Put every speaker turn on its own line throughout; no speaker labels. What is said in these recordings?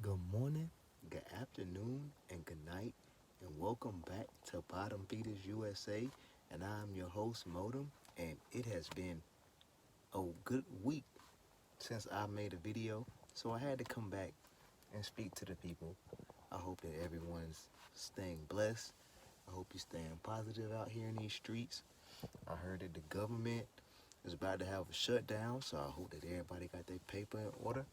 Good morning, good afternoon, and good night, and welcome back to Bottomfeedersusa. And I'm your host, Modem, and it has been a good week since I made a video, so I had to come back and speak to the people. I hope that everyone's staying blessed. I hope you're staying positive out here in these streets. I heard that the government is about to have a shutdown, so I hope that everybody got their paper in order.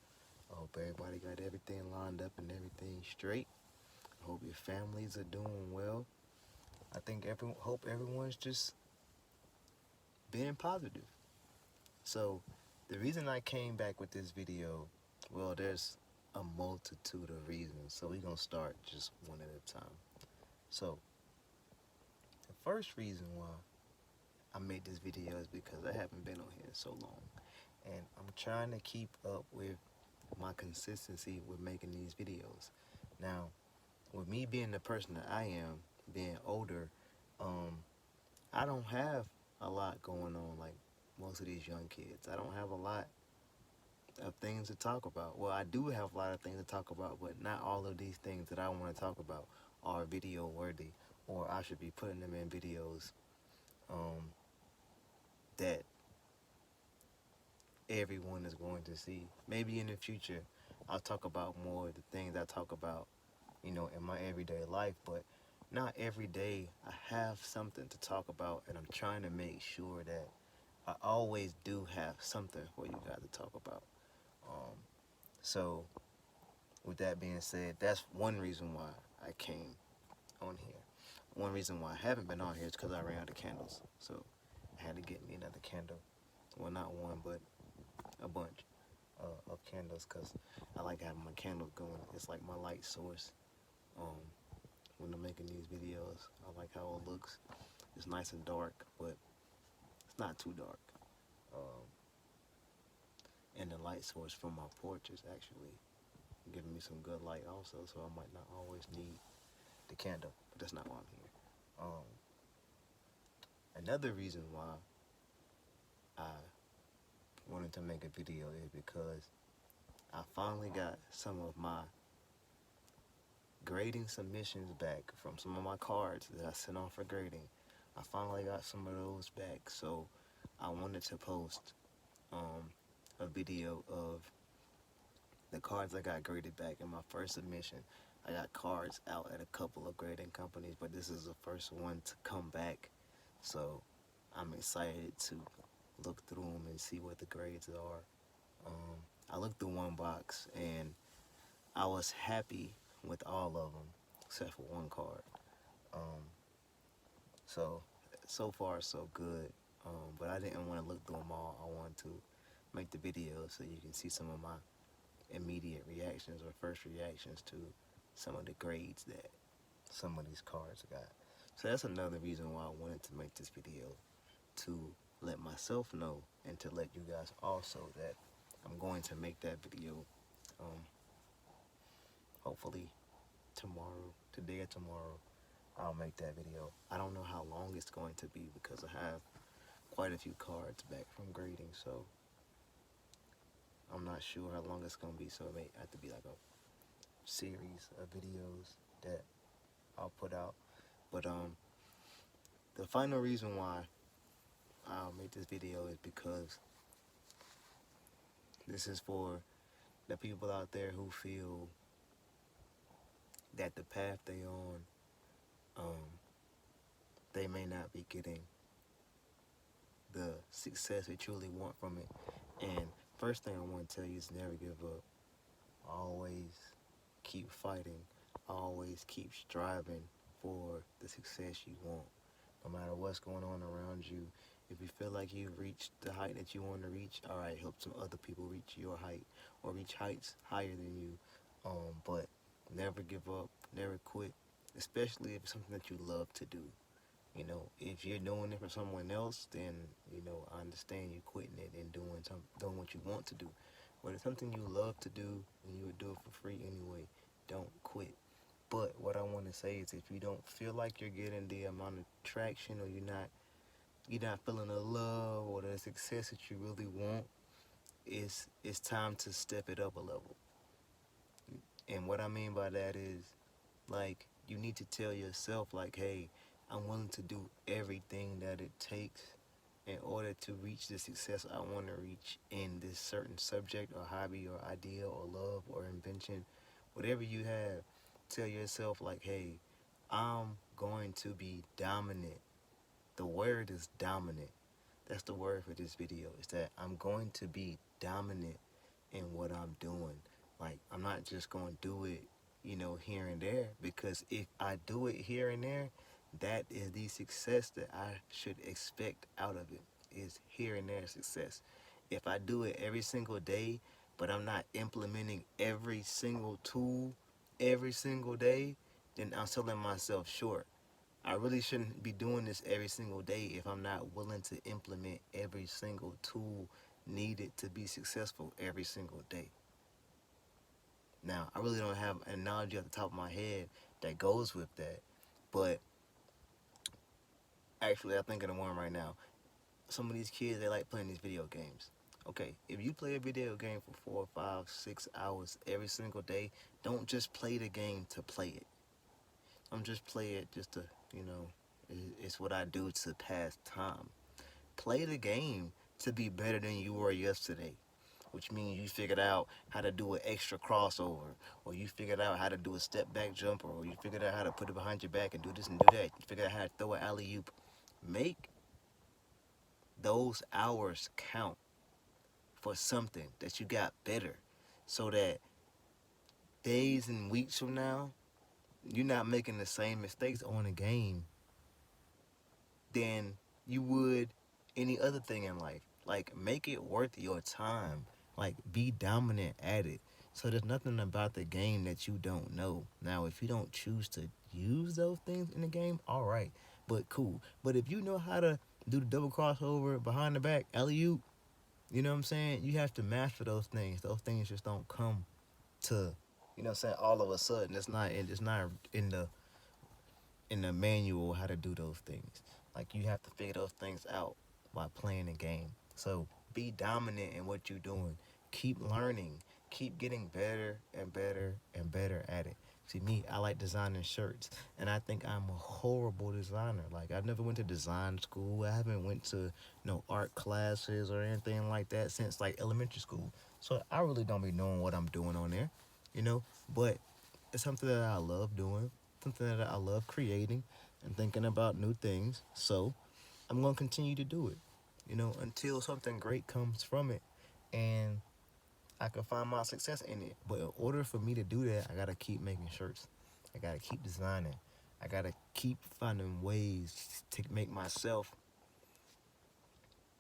I hope everybody got everything lined up and everything straight. I hope your families are doing well. I think hope everyone's just being positive. So the reason I came back with this video, well, there's a multitude of reasons. So we're gonna start just one at a time. So the first reason why I made this video is because I haven't been on here so long. And I'm trying to keep up with my consistency with making these videos. Now, with me being the person that I am, being older, um, I don't have a lot going on like most of these young kids. I don't have a lot of things to talk about. Well, I do have a lot of things to talk about, but not all of these things that I want to talk about are video worthy, or I should be putting them in videos um, that everyone is going to see. Maybe in the future, I'll talk about more of the things I talk about, in my everyday life, but not every day I have something to talk about, and I'm trying to make sure that I always do have something for you guys to talk about. Um, so, with that being said, that's one reason why I came on here. One reason why I haven't been on here is because I ran out of candles. So, I had to get me another candle. Well, not one, but a bunch of candles because I like having my candles going. It's like my light source. Um, when I'm making these videos, I like how it looks. It's nice and dark, but it's not too dark. Um, and the light source from my porch is actually giving me some good light also, so I might not always need the candle, but that's not why I'm here. Another reason why I wanted to make a video is because I finally got some of my grading submissions back from some of my cards that I sent off for grading. I finally got some of those back, so I wanted to post a video of the cards I got graded back in my first submission. I got cards out at a couple of grading companies, but this is the first one to come back. So I'm excited to look through them and see what the grades are. I looked through one box and I was happy with all of them except for one card. Um, so so far so good. But I didn't want to look through them all. I wanted to make the video so you can see some of my immediate reactions or first reactions to some of the grades that some of these cards got. So that's another reason why I wanted to make this video, to let myself know and to let you guys also that I'm going to make that video um, hopefully tomorrow, today or tomorrow. I'll make that video. I don't know how long it's going to be because I have quite a few cards back from grading, so I'm not sure how long it's going to be, so it may have to be like a series of videos that I'll put out. But the final reason why I'll make this video is because this is for the people out there who feel that the path they on, they may not be getting the success they truly want from it. And first thing I want to tell you is never give up. Always keep fighting. Always keep striving for the success you want. No matter what's going on around you, if you feel like you've reached the height that you want to reach, all right, help some other people reach your height or reach heights higher than you. But never give up, never quit, especially if it's something that you love to do. If you're doing it for someone else, then I understand you quitting it and doing what you want to do. But it's something you love to do and you would do it for free anyway. Don't quit. But what I want to say is, if you don't feel like you're getting the amount of traction, or you're not feeling the love or the success that you really want, it's time to step it up a level. And what I mean by that is, like, you need to tell yourself, like, hey, I'm willing to do everything that it takes in order to reach the success I want to reach in this certain subject or hobby or idea or love or invention, whatever you have. Tell yourself, like, hey, I'm going to be dominant. The word is dominant. That's the word for this video. Is that I'm going to be dominant in what I'm doing. Like, I'm not just going to do it, here and there. Because if I do it here and there, that is the success that I should expect out of it. Is here and there success. If I do it every single day, but I'm not implementing every single tool every single day, then I'm selling myself short. I really shouldn't be doing this every single day if I'm not willing to implement every single tool needed to be successful every single day. Now, I really don't have an analogy at the top of my head that goes with that, but actually, I'm thinking of one right now. Some of these kids, they like playing these video games. Okay, if you play a video game for 4, 5, 6 hours every single day, don't just play the game to play it. Don't just play it just to, it's what I do to pass time. Play the game to be better than you were yesterday, which means you figured out how to do an extra crossover, or you figured out how to do a step back jumper, or you figured out how to put it behind your back and do this and do that. You figured out how to throw an alley oop. Make those hours count for something that you got better, so that days and weeks from now, you're not making the same mistakes on a game than you would any other thing in life. Like, make it worth your time. Like, be dominant at it. So there's nothing about the game that you don't know. Now, if you don't choose to use those things in the game, all right, but cool. But if you know how to do the double crossover behind the back, alley oop, you know what I'm saying? You have to master those things. Those things just don't come to, all of a sudden. It's not in the manual how to do those things. Like, you have to figure those things out by playing the game. So be dominant in what you're doing. Keep learning. Keep getting better and better and better at it. See, me, I like designing shirts, and I think I'm a horrible designer. Like, I never went to design school. I haven't went to no art classes or anything like that since like elementary school. So I really don't be knowing what I'm doing on there, you know. But it's something that I love doing, something that I love creating and thinking about new things. So I'm going to continue to do it, until something great comes from it and I can find my success in it. But in order for me to do that, I got to keep making shirts. I got to keep designing. I got to keep finding ways to make myself,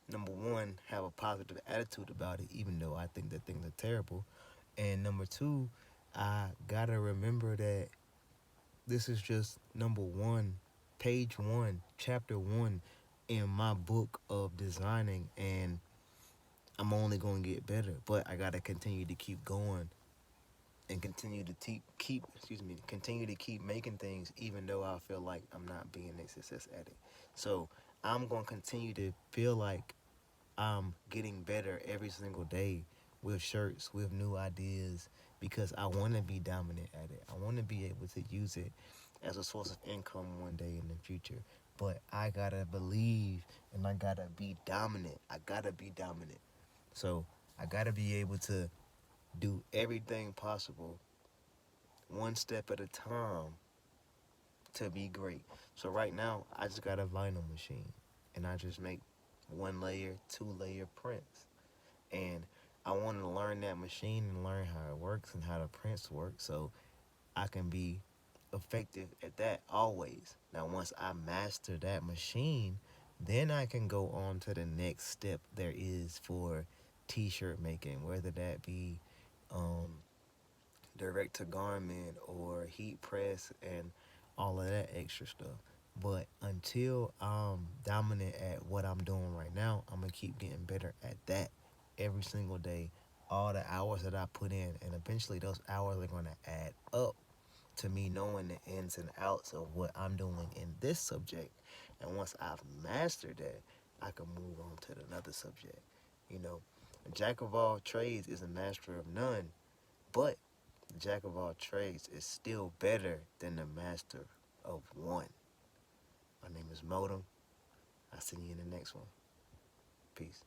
number one, have a positive attitude about it, even though I think that things are terrible. And number two, I got to remember that this is just number one, page one, chapter one in my book of designing, and I'm only going to get better. But I got to continue to keep going and continue to continue to keep making things, even though I feel like I'm not being a success at it. So I'm going to continue to feel like I'm getting better every single day with shirts, with new ideas, because I want to be dominant at it. I want to be able to use it as a source of income one day in the future. But I gotta believe and I gotta be dominant. I gotta be dominant. So I gotta be able to do everything possible, one step at a time, to be great. So right now, I just got a vinyl machine, and I just make 1 layer, 2 layer prints. And I want to learn that machine and learn how it works and how the prints work, so I can be effective at that always. Now, once I master that machine, then I can go on to the next step there is for t-shirt making, whether that be um, direct to garment or heat press and all of that extra stuff. But until I'm dominant at what I'm doing right now, I'm gonna keep getting better at that every single day. All the hours that I put in, and eventually those hours are gonna add up to me knowing the ins and outs of what I'm doing in this subject. And once I've mastered that, I can move on to another subject. A jack of all trades is a master of none, but The jack of all trades is still better than the master of one. My name is Modem. I'll see you in the next one. Peace.